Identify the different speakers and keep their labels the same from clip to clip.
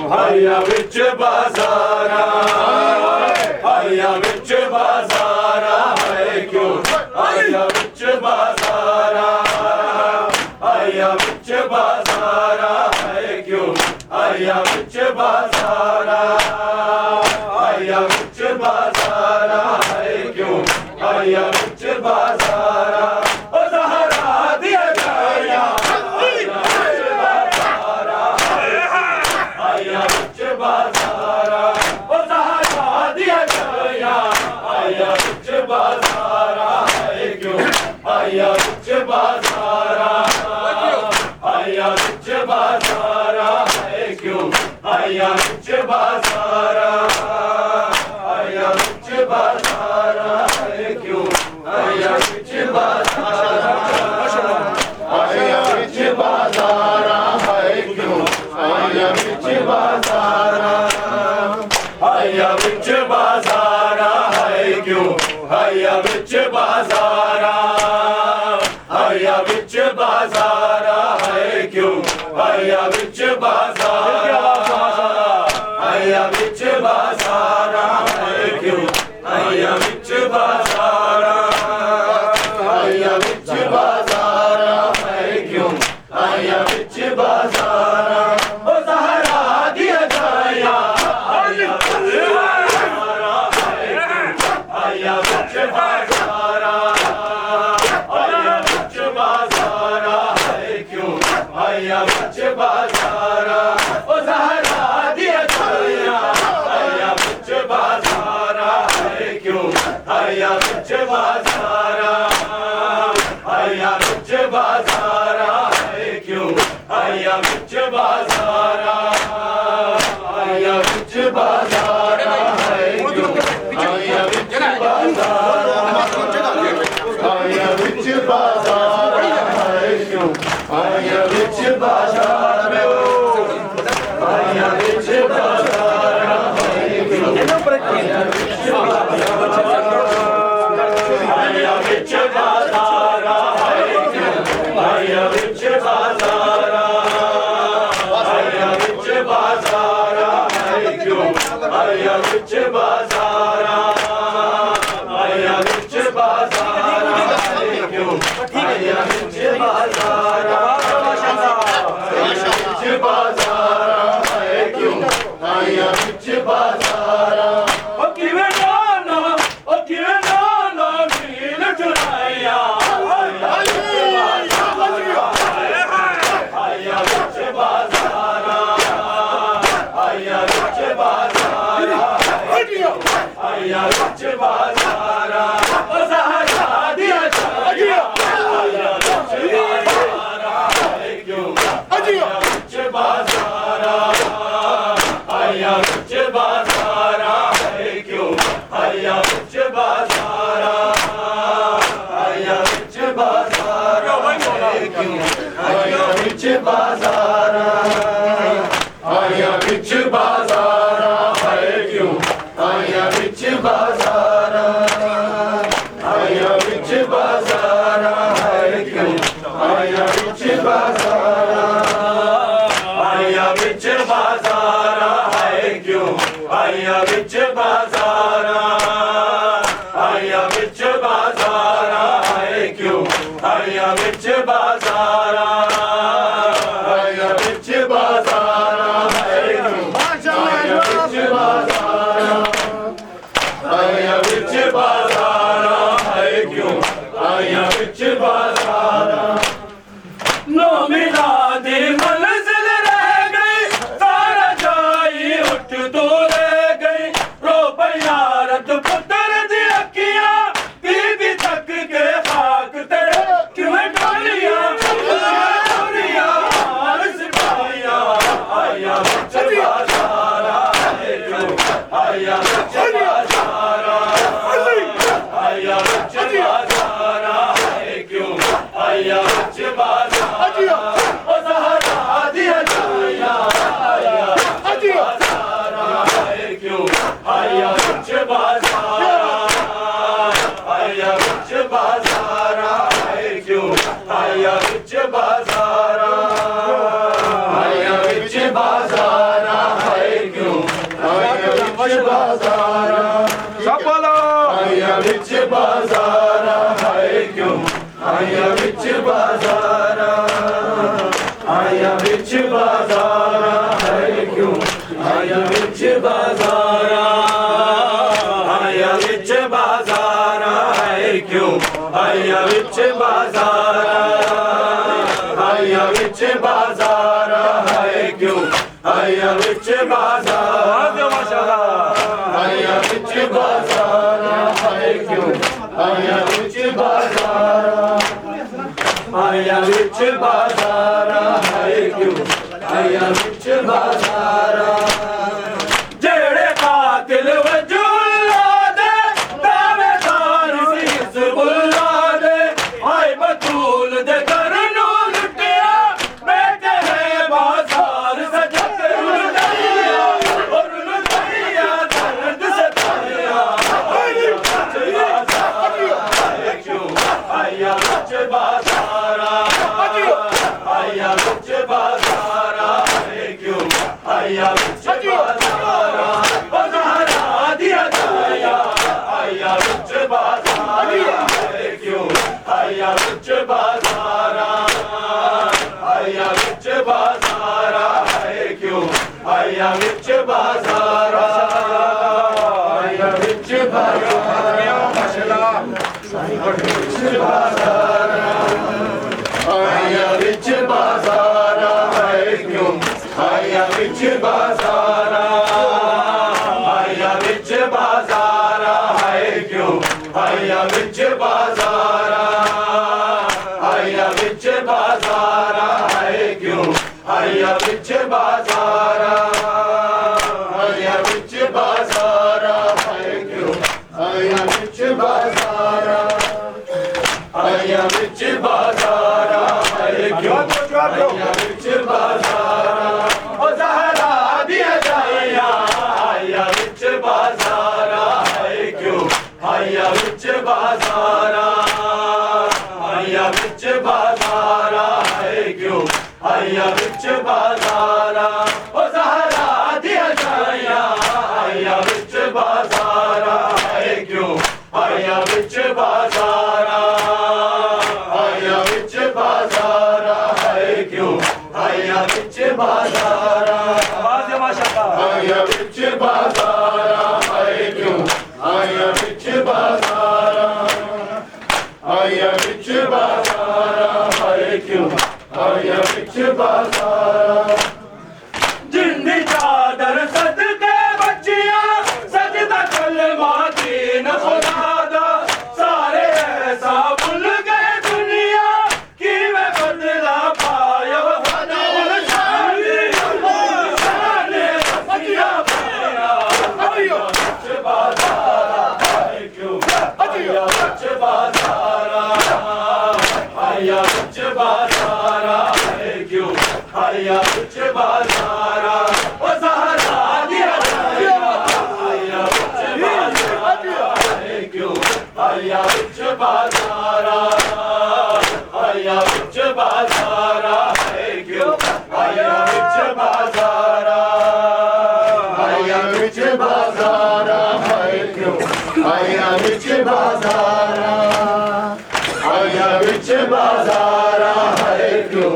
Speaker 1: Hayya ਵਿੱਚ ਬਾਜ਼ਾਰਾ hayya ਵਿੱਚ ਬਾਜ਼ਾਰਾ ਹੈ ਕਿਉਂ hayya ਵਿੱਚ ਬਾਜ਼ਾਰਾ hayya ਵਿੱਚ ਬਾਜ਼ਾਰਾ ਹੈ ਕਿਉਂ hayya ਵਿੱਚ ਬਾਜ਼ਾਰਾ hayya ਵਿੱਚ ਬਾਜ਼ਾਰਾ ਹੈ ਕਿਉਂ hayya ਵਿੱਚ ਬਾਜ਼ਾਰਾ ਓ ਜ਼ਹਰਾ ਦੀਆਂ ਗਾਇਆ hayya ਵਿੱਚ ਬਾਜ਼ਾਰਾ ਓ ਜ਼ਹਰਾ ਦੀਆਂ ਗਾਇਆ hayya ਵਿੱਚ ਬਾਜ਼ਾਰਾ ਹੈ ਕਿਉਂ hayya ਵਿੱਚ ਬਾਜ਼ਾਰਾ hayya ਵਿੱਚ ਬਾਜ਼ਾਰਾ ਹੈ ਕਿਉਂ hayya ਵਿੱਚ ਬਾਜ਼ਾਰਾ hayya ਵਿੱਚ ਬਾਜ਼ਾਰਾ ਹੈ ਕਿਉਂ hayya ਵਿੱਚ ਬਾਜ਼ਾਰਾ hayya ਵਿੱਚ ਬਾਜ਼ਾਰਾ ਹੈ ਕਿਉਂ hayya ਵਿੱਚ ਬਾਜ਼ਾਰਾ hayya ਵਿੱਚ ਬਾਜ਼ਾਰਾ ਹੈ ਕਿਉਂ hayya ਵਿੱਚ ਬਾਜ਼ਾਰਾ hayya ਵਿੱਚ ਬਾਜ਼ਾਰਾ ਹੈ ਕਿਉਂ hayya ਵਿੱਚ ਬਾਜ਼ਾਰਾ hayya ਵਿੱਚ ਬਾਜ਼ਾਰਾ ਹੈ ਕਿਉਂ hayya ਵਿੱਚ ਬਾਜ਼ਾਰਾ hayya ਵਿੱਚ ਬਾਜ਼ਾਰਾ ਹੈ ਕਿਉਂ hayya ਵਿੱਚ ਬਾਜ਼ਾਰਾ ਓ ਜ਼ਹਰਾ ਦੀਆਂ ਗਾਇਆ hayya ਵਿੱਚ ਬਾਜ਼ਾਰਾ ਹੈ ਕਿਉਂ hayya ਵਿੱਚ ਬਾਜ਼ਾਰਾ hayya ਵਿੱਚ ਬਾਜ਼ਾਰਾ ਹੈ ਕਿਉਂ hayya ਵਿੱਚ ਬਾਜ਼ਾਰਾ ਓ ਜ਼ਹਰਾ ਦੀਆਂ ਗਾਇਆ hayya ਵਿੱਚ ਬਾਜ਼ਾਰਾ ਹੈ ਕਿਉਂ hayya ਵਿੱਚ ਬਾਜ਼ਾਰਾ hayya ਵਿੱਚ ਬਾਜ਼ਾਰਾ ਹੈ ਕਿਉਂ hayya ਵਿੱਚ ਬਾਜ਼ਾਰਾ hayya ਵਿੱਚ ਬਾਜ਼ਾਰਾ ਹੈ ਕਿਉਂ hayya ਵਿੱਚ ਬਾਜ਼ਾਰਾ hayya ਵਿੱਚ ਬਾਜ਼ਾਰਾ ਹੈ ਕਿਉਂ hayya ਵਿੱਚ ਬਾਜ਼ਾਰਾ hayya ਵਿੱਚ ਬਾਜ਼ਾਰਾ ਹੈ ਕਿਉਂ hayya ਵਿੱਚ ਬਾਜ਼ਾਰਾ hayya ਵਿੱਚ ਬਾਜ਼ਾਰਾ ਹੈ ਕਿਉਂ hayya ਵਿੱਚ ਬਾਜ਼ਾਰਾ hayya ਵਿੱਚ ਬਾਜ਼ਾਰਾ ਹੈ ਕਿਉਂ hayya ਵਿੱਚ ਬਾਜ਼ਾਰਾ hayya ਵਿੱਚ ਬਾਜ਼ਾਰਾ ਹੈ ਕਿਉਂ hayya ਵਿੱਚ ਬਾਜ਼ਾਰਾ hayya ਵਿੱਚ ਬਾਜ਼ਾਰਾ ਹੈ ਕਿਉਂ hayya ਵਿੱਚ ਬਾਜ਼ਾਰਾ ਓ ਕਿਵੇਂ ਨਾ ਓ ਕਿਵੇਂ ਨਾ ਨੀਲ ਚੁਰਾਇਆ hayya ਵਿੱਚ ਬਾਜ਼ਾਰਾ hayya ਵਿੱਚ ਬਾਜ਼ਾਰਾ hayya ਵਿੱਚ ਬਾਜ਼ਾਰਾ ਓ ਜ਼ਹਰਾ ਦੀਆਂ ਗਾਇਆ hayya ਵਿੱਚ ਬਾਜ਼ਾਰਾ ਹੈ ਕਿਉਂ hayya ਵਿੱਚ ਬਾਜ਼ਾਰਾ hayya ਵਿੱਚ ਬਾਜ਼ਾਰਾ ਹੈ ਕਿਉਂ hayya ਵਿੱਚ ਬਾਜ਼ਾਰਾ hayya ਵਿੱਚ ਬਾਜ਼ਾਰਾ ਹੈ ਕਿਉਂ hayya ਵਿੱਚ ਬਾਜ਼ਾਰਾ hayya ਵਿੱਚ ਬਾਜ਼ਾਰਾ ਹੈ ਕਿਉਂ hayya ਵਿੱਚ ਬਾਜ਼ਾਰਾ hayya ਵਿੱਚ ਬਾਜ਼ਾਰਾ ਹੈ ਕਿਉਂ hayya ਵਿੱਚ ਬਾਜ਼ਾਰਾ hayya ਵਿੱਚ ਬਾਜ਼ਾਰਾ ਹੈ ਕਿਉਂ hayya ਵਿੱਚ ਬਾਜ਼ਾਰਾ hayya ਵਿੱਚ ਬਾਜ਼ਾਰਾ ਹੈ ਕਿਉਂ ਆਇਆ ਵਿੱਚ ਬਾਜ਼ਾਰਾਂ ਆਇਆ ਵਿੱਚ ਬਾਜ਼ਾਰਾਂ ਹੈ ਕਿਉਂ ਆਇਆ ਵਿੱਚ ਬਾਜ਼ਾਰਾਂ ਆਇਆ ਵਿੱਚ ਬਾਜ਼ਾਰਾਂ ਹੈ ਕਿਉਂ ਆਇਆ ਵਿੱਚ ਬਾਜ਼ਾਰਾਂ ਨੋ ਮਿਲਾ ਦੇ ਮੰਜ਼ਿਲ ਰਹਿ ਗਈ ਸਾਰਾ ਜਾਈ ਉੱਠ ਤੋਂ ਰਹਿ ਗਈ ਰੋ ਪਿਆਰਤ ਪੁੱਤਰ ਦੀ ਅੱਖੀਆਂ ਬੀਬੀ ਤੱਕ ਕੇ ਖਾਕ ਤੇ ਕਿਵੇਂ ਢੋਲੀਆਂ ਸਿਪਾਹੀਆਂ ਆਇਆ ਵਿੱਚ ਬਾਜ਼ਾਰਾਂ ਹੈ ਕਿਉਂ ਆਇਆ ਵਿੱਚ ਬਾਜ਼ਾਰਾਂ ਆਇਆ ਵਿੱਚ ਬਾਜ਼ਾਰਾਂ ਹੈ ਕਿਉਂ ਆਇਆ ਵਿੱਚ ਬਾਜ਼ਾਰਾਂ ਉਹ ਜ਼ਹਰਾ ਦੀਆਂ ਜਾਈਆਂ ਆਇਆ ਵਿੱਚ ਬਾਜ਼ਾਰਾਂ ਹੈ ਕਿਉਂ ਆਇਆ ਵਿੱਚ ਬਾਜ਼ਾਰਾਂ ਆਇਆ ਵਿੱਚ ਬਾਜ਼ਾਰਾਂ ਹੈ ਕਿਉਂ ਆਇਆ ਵਿੱਚ ਬਾਜ਼ਾਰਾਂ ਆਇਆ ਵਿੱਚ ਬਾਜ਼ਾਰਾਂ ਹੈ ਕਿਉਂ ਆਇਆ ਵਿੱਚ ਬਾਜ਼ਾਰਾਂ
Speaker 2: ਸ਼ਾਬਾਲਾ
Speaker 1: ਆਇਆ ਵਿੱਚ ਬਾਜ਼ਾਰਾਂ ਹੈ ਕਿਉਂ ਆਇਆ ਵਿੱਚ ਬਾਜ਼ਾਰਾਂ ਆਇਆ ਵਿੱਚ ਬਾਜ਼ਾਰਾਂ ਹੈ ਕਿਉਂ ਆਇਆ ਵਿੱਚ ਬਾਜ਼ਾਰਾਂ ਆਇਆ ਵਿੱਚ ਬਾਜ਼ਾਰਾਂ ਹੈ ਕਿਉਂ ਆਇਆ ਵਿੱਚ ਬਾਜ਼ਾਰਾਂ ਆਇਆ ਵਿੱਚ ਬਾਜ਼ਾਰਾਂ ਹੈ ਕਿਉਂ ਆਇਆ ਵਿੱਚ ਬਾਜ਼ਾਰਾਂ ਮਾਸ਼ਾਅੱਲਾ ਆਇਆ ਵਿੱਚ ਬਾਜ਼ਾਰਾਂ ਹੈ ਕਿਉਂ ਆਇਆ ਵਿੱਚ ਬਾਜ਼ਾਰਾਂ ਆਇਆ ਵਿੱਚ ਬਾਜ਼ਾਰਾਂ ਹੈ ਕਿਉਂ ਆਇਆ ਵਿੱਚ ਬਾਜ਼ਾਰਾਂ ਜਿਹੜੇ ਕਾਤਿਲ ਵਜੂਲਾ ਦੇ ਦਾਵੇਦਾਰ ਸੀ ਹਿਜ਼ਬੁੱਲਾ ਦੇ ਹਾਏ ਬਤੂਲ ਦੇ ਘਰ ਨੂੰ ਲੁੱਟਿਆ ਬੈਠੇ ਹੈ ਬਾਜ਼ਾਰ ਸਜਕ ਰੁਲਦਈਆ ਔਰ ਰੁਲਦਈਆ ਦਰਦ ਸਤਾਇਆ ਆਇਆ ਵਿੱਚ ਬਾਜ਼ਾਰਾਂ ਹੈ ਕਿਉਂ ਆਇਆ ਵਿੱਚ ਬਾਜ਼ਾਰਾਂ ਆਇਆ ਵਿੱਚ ਬਾਜ਼ਾਰਾਂ ਹੈ ਕਿਉਂ ਆਇਆ ਵਿੱਚ ਬਾਜ਼ਾਰਾਂ ਉਹ ਜ਼ਹਰਾ ਦੀਆਂ ਜਾਈਆਂ ਆਇਆ ਵਿੱਚ ਬਾਜ਼ਾਰਾਂ ਹੈ ਕਿਉਂ ਆਇਆ ਵਿੱਚ ਬਾਜ਼ਾਰਾਂ ਆਇਆ ਵਿੱਚ ਬਾਜ਼ਾਰਾਂ ਹੈ ਕਿਉਂ ਆਇਆ ਵਿੱਚ ਬਾਜ਼ਾਰਾਂ ਆਇਆ ਵਿੱਚ ਬਾਜ਼ਾਰਾਂ ਮਾਸ਼ਾਅੱਲਾ ਵਿੱਚ ਬਾਜ਼ਾਰਾਂ ਆਇਆ ਵਿੱਚ ਬਾਜ਼ਾਰਾਂ ਹੈ ਕਿਉਂ ਆਇਆ ਵਿੱਚ ਬਾਜ਼ਾਰਾਂ ਆਇਆ ਵਿੱਚ ਬਾਜ਼ਾਰਾਂ ਹੈ ਕਿਉਂ ਆਇਆ ਵਿੱਚ ਬਾਜ਼ਾਰਾਂ ਆਇਆ ਵਿੱਚ ਬਾਜ਼ਾਰਾਂ ਹੈ ਕਿਉਂ ਆਇਆ ਵਿੱਚ ਬਾਜ਼ਾਰਾਂ ਆਇਆ ਵਿੱਚ ਬਾਜ਼ਾਰਾਂ ਹੈ ਕਿਉਂ ਆਇਆ ਵਿੱਚ ਬਾਜ਼ਾਰਾਂ ਆਇਆ ਵਿੱਚ ਬਾਜ਼ਾਰਾਂ ਹੈ ਕਿਉਂ ਆਇਆ ਵਿੱਚ ਬਾਜ਼ਾਰਾਂ ਉਹ ਜ਼ਹਰਾ ਦੀਆਂ ਜਾਈਆਂ ਆਇਆ ਵਿੱਚ ਬਾਜ਼ਾਰਾਂ ਹੈ ਕਿਉਂ ਆਇਆ ਵਿੱਚ ਬਾਜ਼ਾਰਾਂ ਆਇਆ ਵਿੱਚ ਬਾਜ਼ਾਰਾਂ ਹੈ ਕਿਉਂ ਆਇਆ ਵਿੱਚ ਬਾਜ਼ਾਰਾਂ ਉਹ ਜ਼ਹਰਾ ਦੀਆਂ ਜਾਈਆਂ ਆਇਆ ਵਿੱਚ ਬਾਜ਼ਾਰਾਂ ਹੈ ਕਿਉਂ ਆਇਆ ਵਿੱਚ ਬਾਜ਼ਾਰਾਂ ਆਇਆ ਵਿੱਚ ਬਾਜ਼ਾਰਾਂ ਹੈ ਕਿਉਂ ਆਇਆ ਵਿੱਚ ਬਾਜ਼ਾਰਾਂ ਆਵਾਜ਼ ਮਾਸ਼ਾਅੱਲਾ ਆਇਆ ਵਿੱਚ ਬਾਜ਼ਾਰਾਂ ਹੈ ਕਿਉਂ ਆਇਆ ਵਿੱਚ ਬਾਜ਼ਾਰਾਂ ਆਇਆ ਵਿੱਚ ਬਾਜ਼ਾਰਾਂ ਹੈ ਕਿਉਂ ਆਇਆ ਵਿੱਚ ਬਾਜ਼ਾਰਾਂ ਜਿੰਦੀ ਚਾਦਰ ਸਦਕੇ ਬੱਚੀਆਂ ਸਜਦਾ ਕਲਮਾ ਦੀਨ ਖੁਦਾ ਦਾ ਸਾਰੇ ਐਸਾ ਭੁੱਲ ਗਏ ਦੁਨੀਆ ਕਿਵੇਂ ਬਦਲਾ ਪਾਇਆ ਵਫਾਦਾ ਸ਼ਾਨੇ ਬੱਚੀਆਂ ਪਾਇਆ ਆਇਆ ਵਿੱਚ ਬਾਜ਼ਾਰਾਂ ਹੈ ਕਿਉਂ ਆਇਆ ਵਿੱਚ ਬਾਜ਼ਾਰਾਂ ਆਇਆ ਵਿੱਚ ਬਾਜ਼ਾਰਾਂ ਹੈ ਕਿਉਂ ਆਇਆ ਵਿੱਚ ਬਾਜ਼ਾਰਾਂ ਉਹ ਜ਼ਹਰਾ ਦੀਆਂ ਜਾਈਆਂ ਆਇਆ ਵਿੱਚ ਬਾਜ਼ਾਰਾਂ ਹੈ ਕਿਉਂ ਆਇਆ ਵਿੱਚ ਬਾਜ਼ਾਰਾਂ ਆਇਆ ਵਿੱਚ ਬਾਜ਼ਾਰਾਂ ਹੈ ਕਿਉਂ ਆਇਆ ਵਿੱਚ ਬਾਜ਼ਾਰਾਂ ਆਇਆ ਵਿੱਚ ਬਾਜ਼ਾਰਾਂ ਹੈ ਕਿਉਂ ਆਇਆ ਵਿੱਚ ਬਾਜ਼ਾਰਾਂ ਆਇਆ ਵਿੱਚ बाजारा है क्यों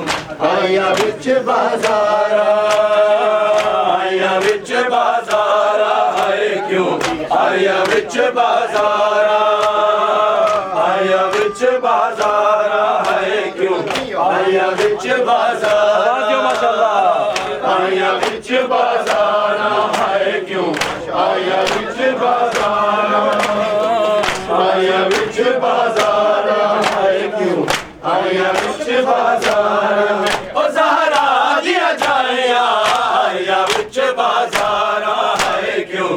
Speaker 1: आया बिच बाजारा आया बिच बाजारा है क्यों आया बिच बाजारा आया बिच बाजारा है क्यों आया बिच बाजारा माशाल्लाह आया बिच बाजारा है क्यों आया बिच बाजारा आया बिच बाजारा है क्यों आया बिच बाजारा ओ ज़हरा दिया जाए आया बिच बाजारा है क्यों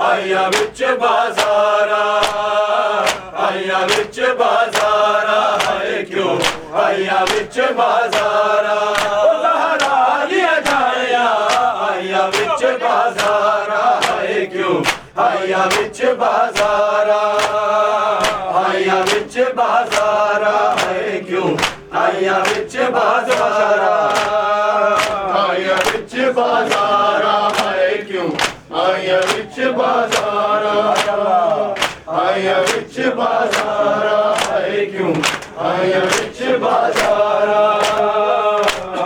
Speaker 1: आया बिच बाजारा आया बिच बाजारा है क्यों आया बिच बाजारा ओ ज़हरा दिया जाए आया बिच बाजारा है क्यों आया बिच बाजारा आया बिच बाजारा है क्यों आया बिच बाजारा आया बिच बाजारा है क्यों आया बिच बाजारा आया बिच बाजारा है क्यों आया बिच बाजारा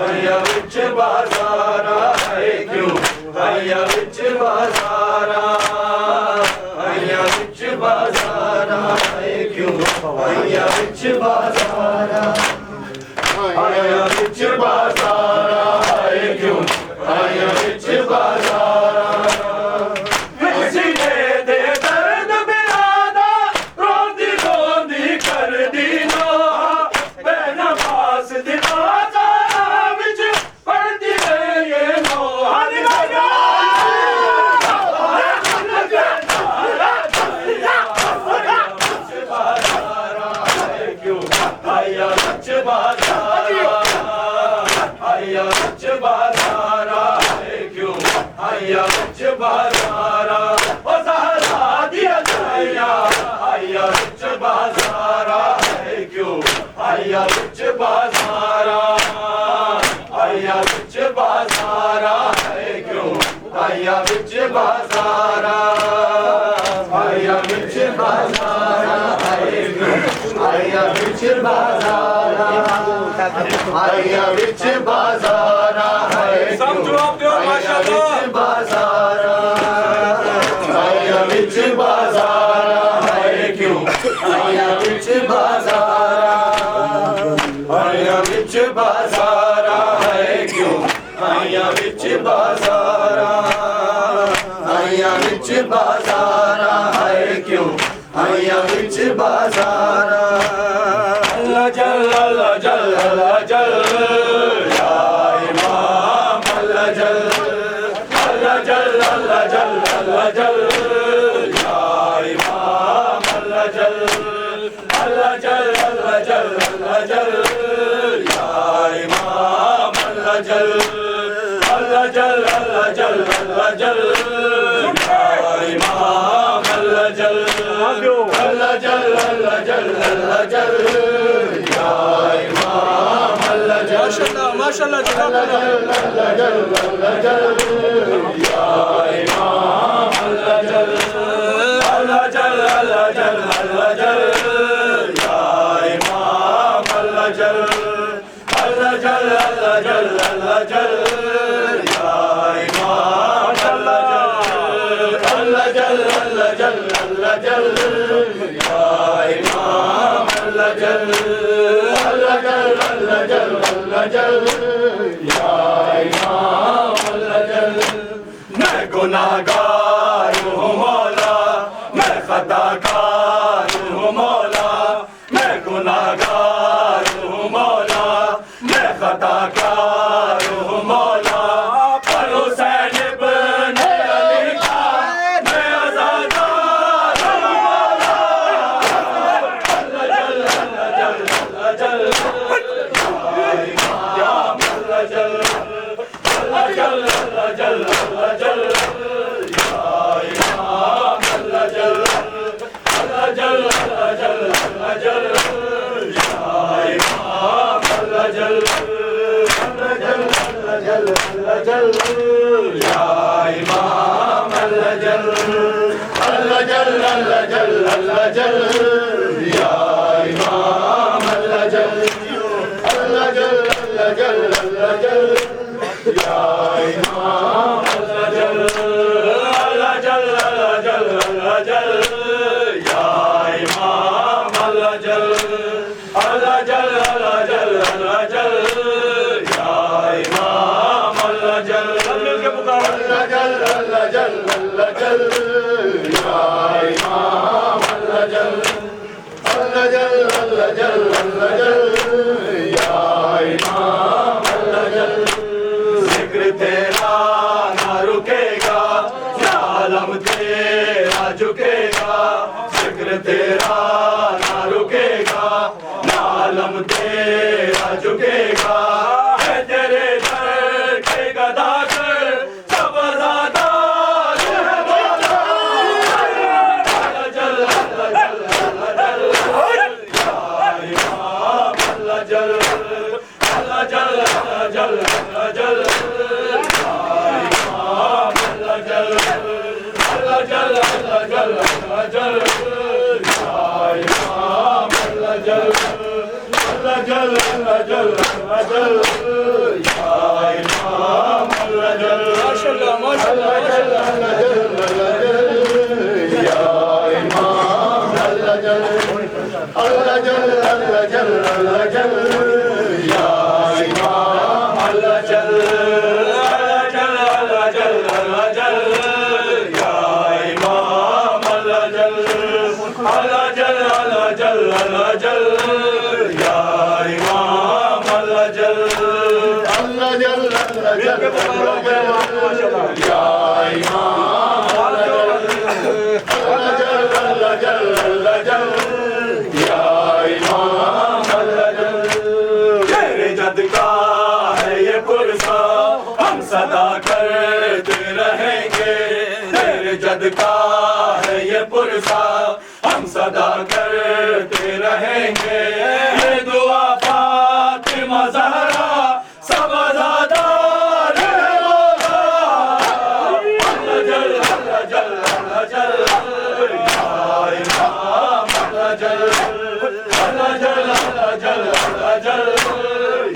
Speaker 1: आया बिच बाजारा है क्यों आया बिच बाजारा आया बिच बाजारा है क्यों आया बिच बाजारा आया बिच बाजारा है क्यों आया बिच बाजारा सीने दे दर्द बिरादा रोंदी रोंदी कर दी नो बेना पास दिला विच पड़ती है ये नो आया बिच बाजारा आया बिच बाजारा है क्यों आया बिच बाजारा ओ ज़हरा दिया जाया आया बिच बाजारा है क्यों आया बिच बाजारा आया बिच बाजारा है क्यों आया बिच बाजारा आया बिच बाजारा है क्यों आया बिच बाजारा आया बिच बाजारा है सब जवाब दो माशाअल्लाह बाजारा आया बिच बाजारा है क्यों आया बिच बाजारा आया बिच बाजारा है क्यों आया बिच बाजारा आया बिच बाजारा है क्यों आया बिच बाजारा अल्लाह जल अल्लाह जल अल्लाह जल या इमाम अल्लाह जल अल्लाह जल अल्लाह जल अल्लाह जल या इमाम अल्लाह जल अल्लाह जल अल्लाह जल अल्लाह जल या इमाम अल्लाह जल अल्लाह जल अल्लाह जल अल्लाह जल या इमाम अल्लाह जल अल्लाह जल अल्लाह जल अल्लाह जल या इमाम अल्लाह जल माशाअल्लाह अल्लाह जल अल्लाह जल या इमाम अल्लाह जल अल्लाह जल अल्लाह जल अल्लाह जल या इमाम अल्लाह जल अल्लाह जल अल्लाह जल अल्लाह जल या इमाम अल्लाह जल अल्लाह जल अल्लाह जल या इमाम अल्लाह जल अल्लाह जल अल्लाह जल अल्लाह जल या इमाम अल्लाह जल मैं गुनाहगार हूँ मौला मैं खताकार हूँ मौला मैं गुनाहगार हूँ मौला मैं खताकार हूँ मौला पर हुसैन इब्न अली का मैं अज़ादार हूँ मौला अल्लाह जल अल्लाह जल अल्लाह जल या अल्लाह जल अल्लाह जल अल्लाह जल अल्लाह जल या इमाम अल्लाह जल अल्लाह जल अल्लाह जल अल्लाह जल या इमाम अल्लाह जल अल्लाह जल अल्लाह जल अल्लाह जल या इमाम अल्लाह जल अल्लाह जल अल्लाह जल अल्लाह जल या इमाम अल्लाह जल अल्लाह जल अल्लाह जल अल्लाह जल या इमाम अल्लाह जल अल्लाह जल अल्लाह जल अल्लाह जल या इमाम अल्लाह जल अल्लाह जल अल्लाह जल अल्लाह जल या इमाम अल्लाह जल मिलके पुकार अल्लाह जल अल्लाह जल अल्लाह जल या इमाम अल्लाह जल अल्लाह जल अल्लाह जल अल्लाह जल या इमाम अल्लाह जल जिक्र तेरा ना रुकेगा या आलम तेरा झुकेगा जिक्र तेरा ना रुकेगा ना आलम तेरा झुकेगा है तेरे दर के गदा कर सब ज़्यादा जल अल्लाह जल अल्लाह जल अल्लाह जल अल्लाह जल अल्लाह जल अल्लाह जल अल्लाह जल अल्लाह जल अल्लाह जल अल्लाह जल अल्लाह जल या इमाम अल्लाह जल माशाअल्लाह माशाअल्लाह अल्लाह जल अल्लाह जल या इमाम अल्लाह जल अल्लाह जल अल्लाह जल अल्लाह जल या इमाम अल्लाह जल अल्लाह जल अल्लाह जल अल्लाह जल या इमाम अल्लाह जल अल्लाह जल अल्लाह जल अल्लाह जल या इमाम अल्लाह जल अल्लाह जल अल्लाह जल या इमाम अल्लाह जल अल्लाह जल अल्लाह जल अल्लाह जल या इमाम अल्लाह जल तेरे जद का है ये पुरसा हम सदा करते रहेंगे तेरे जद का है ये पुरसा हम सदा करते रहेंगे ये दुआ फातिमा ज़हरा सब ज़्यादा अल्लाह जल अल्लाह जल अल्लाह जल या इमाम अल्लाह जल अल्लाह जल अल्लाह जल अल्लाह जल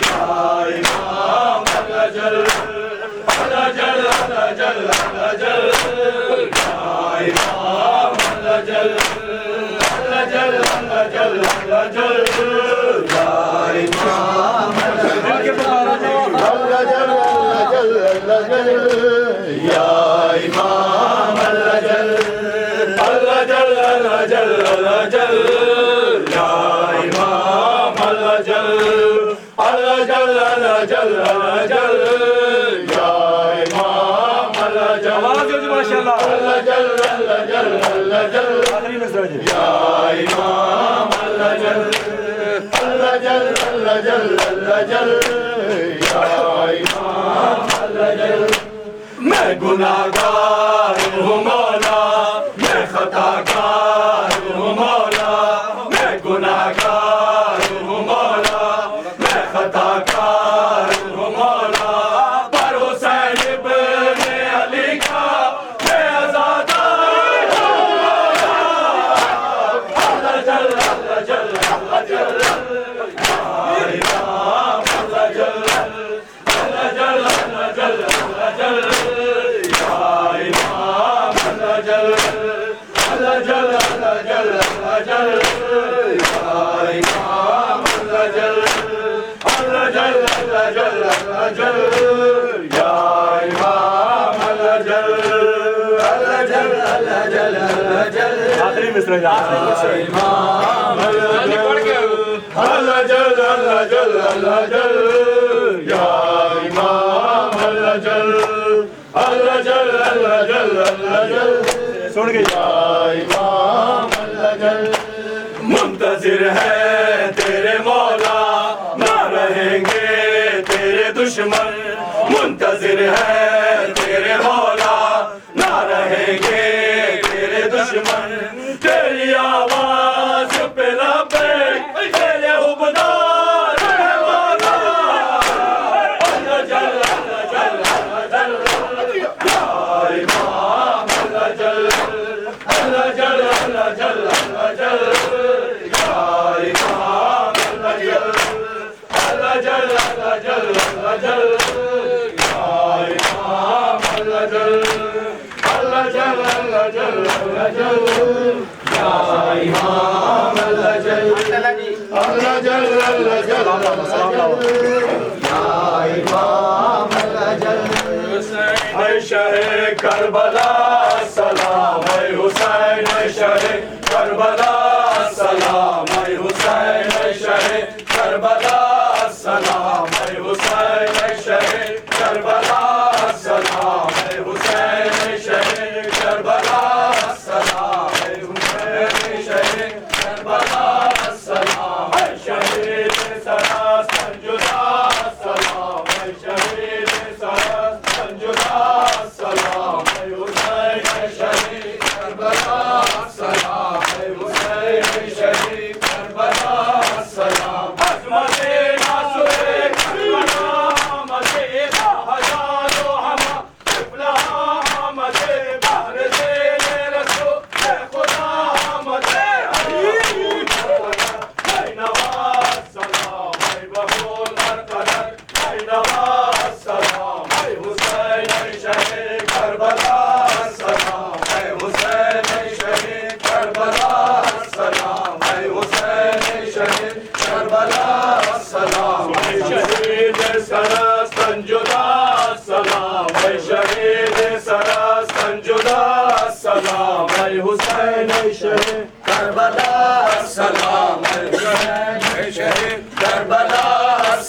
Speaker 1: या इमाम अल्लाह जल अल्लाह जल अल्लाह जल अल्लाह जल या इमाम अल्लाह जल अल्लाह जल अल्लाह जल अल्लाह जल या इमाम अल्लाह जल अल्लाह जल अल्लाह जल या इमाम अल्लाह जल अल्लाह जल अल्लाह जल अल्लाह जल या इमाम अल्लाह जल अल्लाह जल अल्लाह जल अल्लाह जल या इमाम अल्लाह जल माशाअल्लाह अल्लाह जल अल्लाह जल अल्लाह जल या इमाम अल्लाह जल अल्लाह जल अल्लाह जल अल्लाह जल या इमाम अल्लाह जल मैं गुनाहगार हूँ मौला मैं खताकार हूँ मौला मैं गुनाहगार हूँ मौला मैं खताकार हूँ मौला पर हुसैन इब्न अली का मैं आज़ादार हूँ मौला अल्लाह जल अल्लाह जल अल्लाह जल या इमाम अल्लाह जल अल्लाह जल अल्लाह जल अल्लाह जल या इमाम अल्लाह जल अल्लाह जल अल्लाह जल अल्लाह जल या इमाम अल्लाह जल अल्लाह जल अल्लाह जल अल्लाह जल या इमाम अल्लाह जल अल्लाह जल अल्लाह जल अल्लाह जल आखिरी मिसरा या इमाम अल्लाह जल अल्लाह जल अल्लाह जल या इमाम अल्लाह जल अल्लाह जल अल्लाह जल अल्लाह जल सुन गई या इमाम अल्लाह जल मुंतज़िर है तेरे मौला ना रहेंगे तेरे दुश्मन मुंतज़िर है तेरे मौला ना रहेंगे तेरे दुश्मन तेरी आवाज़ पे लब्बैक तेरे हुबदार है मौला अल्लाह जल अल्लाह जल अल्लाह जल या इमाम अल्लाह जल अल्लाह जल अल्लाह जल अल्लाह जल या इमाम अल्लाह जल अल्लाह जल अल्लाह जल अल्लाह जल या इमाम अल्लाह जल अल्लाह जल अल्लाह जल अल्लाह जल या इमाम अल्लाह जल अल्लाह जल अल्लाह जल अल्लाह जल या इमाम अल्लाह जल ऐ शहे करबला सलाम ऐ हुसैन ऐ शहे करबला सलाम ऐ हुसैन ऐ शहे करबला सलाम ऐ हुसैन ऐ शहे करबला सलाम ऐ हुसैन ऐ शहे करबला सलाम ऐ हुसैन ऐ शहे करबला सलाम ऐ शहीद सरा संजुदा सलाम ऐ शहीद सरा संजुदा सलाम ऐ हुसैन ऐ शहे करबला सलाम ऐ हुसैन ऐ शहे करबला सलाम अज़मते नासुरे करबला मते हजारो हमा तिफला मते बहर से रसो खुदा मते ऐ नवाज सलाम ऐ बबूल मरकदर ऐ नवाज सलाम ऐ हुसैन ऐ शहे करबला सलाम ऐ हुसैन ऐ शहे करबला सलाम ऐ हुसैन ऐ शहे करबला सलाम ऐ शहीद सरा संजुदा सलाम ऐ शहीद सरा संजुदा सलाम ऐ हुसैन ऐ शहे करबला सलाम ऐ हुसैन ऐ शहे करबला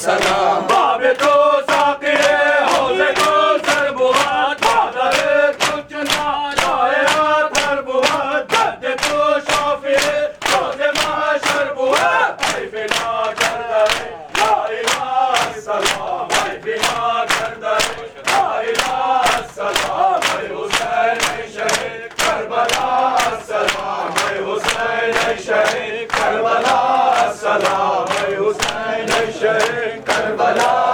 Speaker 1: सलाम बाबे तो साकिरे हौज़े को सरबुआत बादरे कुछ ना शायरा तरबुआत दर्द तो शाफिरे रोज़े महशर बुआत ऐ बिना करदरे ला इलाहा सलाम ऐ बिना करदरे ला इलाहा सलाम ऐ हुसैन ऐ शहे करबला सलाम ऐ हुसैन ऐ शहे करबला सलाम ऐ हुसैन ऐ शहे करबला